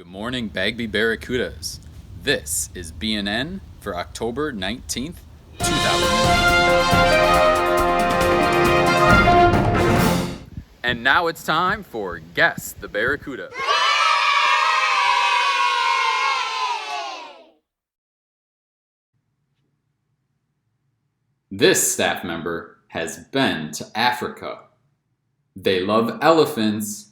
Good morning, Bagby Barracudas. This is BNN for October 19th, 2000. And now it's time for Guess the Barracuda. This staff member has been to Africa. They love elephants,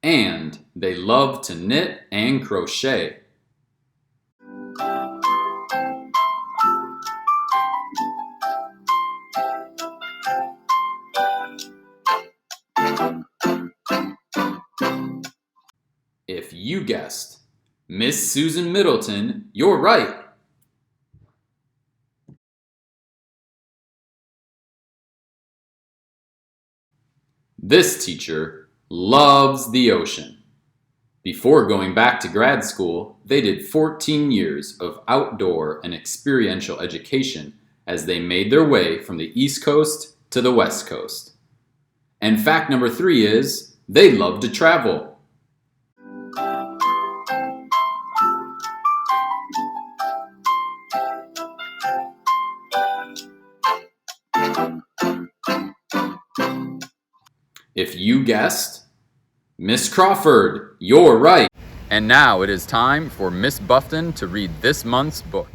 and they love to knit and crochet. If you guessed Miss Susan Middleton, you're right. This teacher loves the ocean. Before going back to grad school, they did 14 years of outdoor and experiential education as they made their way from the East Coast to the West Coast. And fact number 3 is, they love to travel. If you guessed Miss Crawford, you're right. And now it is time for Miss Buffton to read this month's book.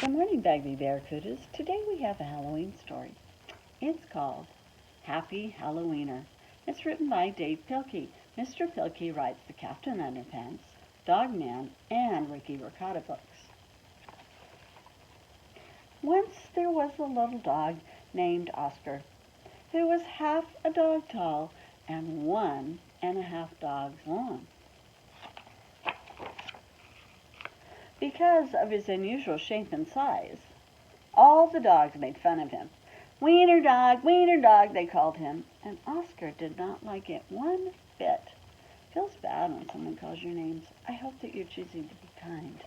Good morning, Bagby Barracudas. Today we have a Halloween story. It's called Happy Halloweener. It's written by Dave Pilkey. Mr. Pilkey writes the Captain Underpants, Dogman, and Ricky Ricotta books. Once there was a little dog named Oscar, who was half a dog tall and 1.5 dogs long. Because of his unusual shape and size, all the dogs made fun of him. Wiener dog, they called him, and Oscar did not like it one bit. Feels bad when someone calls your names. I hope that you're choosing to be kind.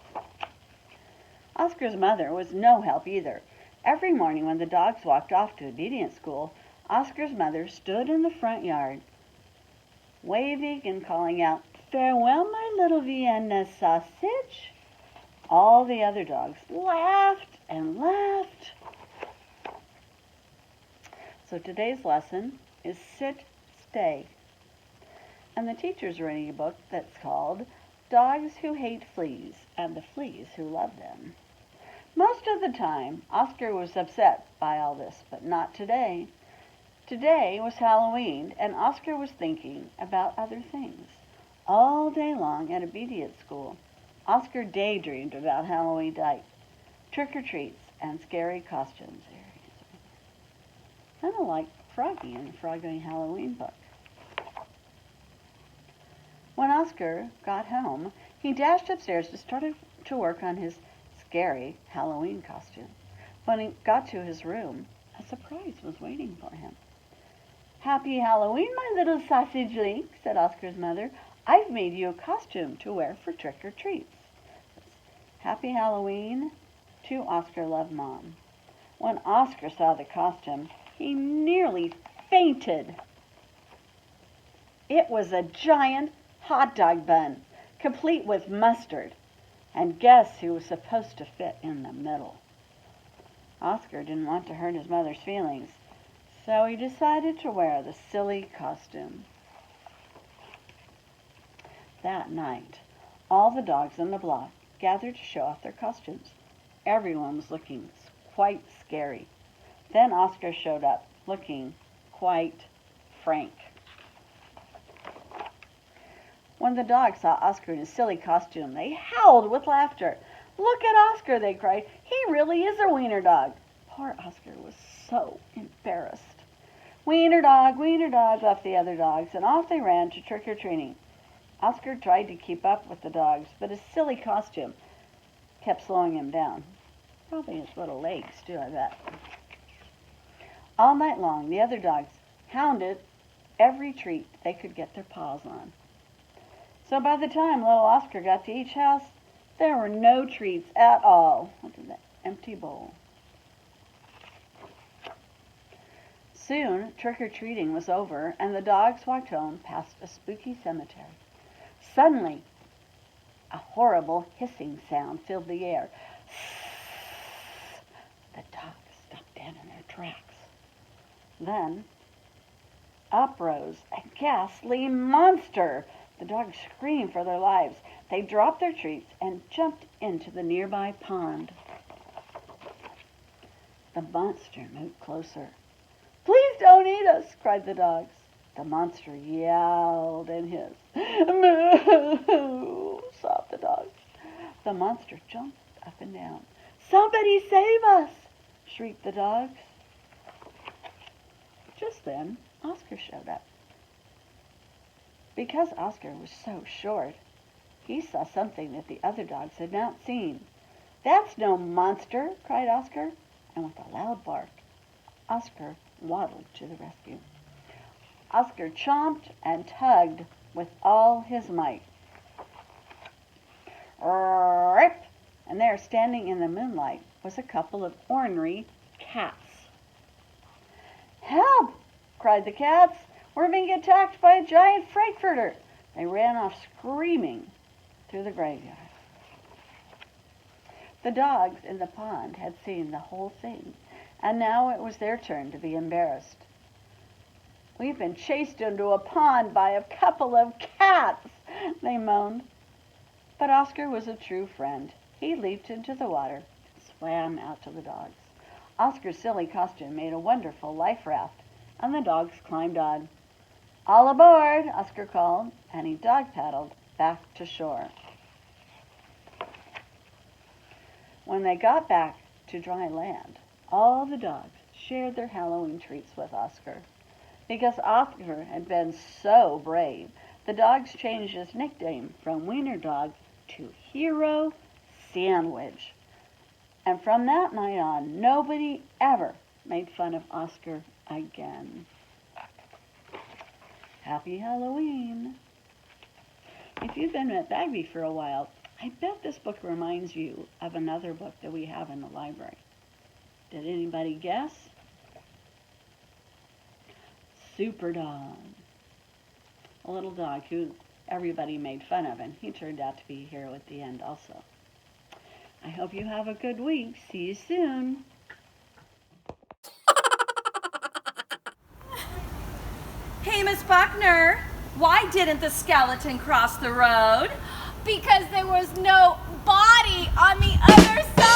Oscar's mother was no help either. Every morning when the dogs walked off to obedience school, Oscar's mother stood in the front yard, waving and calling out, "Farewell, my little Vienna sausage." All the other dogs laughed and laughed. So today's lesson is Sit, Stay. And the teacher's reading a book that's called Dogs Who Hate Fleas and the Fleas Who Love Them. Most of the time, Oscar was upset by all this, but not today. Today was Halloween, and Oscar was thinking about other things. All day long at obedience school, Oscar daydreamed about Halloween night, trick-or-treats, and scary costumes. Kind of like Froggy in the Froggy Halloween book. When Oscar got home, he dashed upstairs to start to work on his scary Halloween costume. When he got to his room, a surprise was waiting for him. "Happy Halloween, my little sausage-link," said Oscar's mother. "I've made you a costume to wear for trick-or-treats." Happy Halloween to Oscar Love Mom. When Oscar saw the costume, he nearly fainted. It was a giant hot dog bun, complete with mustard. And guess who was supposed to fit in the middle? Oscar didn't want to hurt his mother's feelings, so he decided to wear the silly costume. That night, all the dogs in the block gathered to show off their costumes. Everyone was looking quite scary. Then Oscar showed up, looking quite frank. When the dogs saw Oscar in his silly costume, they howled with laughter. "Look at Oscar," they cried. "He really is a wiener dog." Poor Oscar was so embarrassed. Wiener dog," left the other dogs, and off they ran to trick-or-treating. Oscar tried to keep up with the dogs, but his silly costume kept slowing him down. Probably his little legs, too, I bet. All night long, the other dogs hounded every treat they could get their paws on. So by the time little Oscar got to each house, there were no treats at all. Look at that empty bowl. Soon, trick-or-treating was over, and the dogs walked home past a spooky cemetery. Suddenly, a horrible hissing sound filled the air. The dogs stopped dead in their tracks. Then, up rose a ghastly monster. The dogs screamed for their lives. They dropped their treats and jumped into the nearby pond. The monster moved closer. "Please don't eat us," cried the dogs. The monster yelled and hissed. "Moo!" sobbed the dogs. The monster jumped up and down. "Somebody save us!" shrieked the dogs. Just then, Oscar showed up. Because Oscar was so short, he saw something that the other dogs had not seen. "That's no monster!" cried Oscar, and with a loud bark, Oscar waddled to the rescue. Oscar chomped and tugged with all his might. Rip! And there, standing in the moonlight, was a couple of ornery cats. "Help!" cried the cats. "We're being attacked by a giant frankfurter." They ran off screaming through the graveyard. The dogs in the pond had seen the whole thing, and now it was their turn to be embarrassed. "We've been chased into a pond by a couple of cats," they moaned. But Oscar was a true friend. He leaped into the water and swam out to the dogs. Oscar's silly costume made a wonderful life raft, and the dogs climbed on. "All aboard!" Oscar called, and he dog-paddled back to shore. When they got back to dry land, all the dogs shared their Halloween treats with Oscar. Because Oscar had been so brave, the dogs changed his nickname from Wiener Dog to Hero Sandwich. And from that night on, nobody ever made fun of Oscar again. Happy Halloween! If you've been at Bagby for a while, I bet this book reminds you of another book that we have in the library. Did anybody guess? Super Dog. A little dog who everybody made fun of, and he turned out to be a hero at the end also. I hope you have a good week. See you soon. Hey, Miss Buckner, why didn't the skeleton cross the road? Because there was no body on the other side.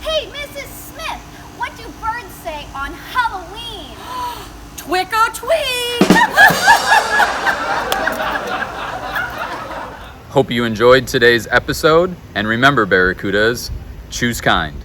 Hey, Mrs. Smith, what do birds say on Halloween? Twick-o-tweet! Hope you enjoyed today's episode, and remember, Barracudas, choose kind.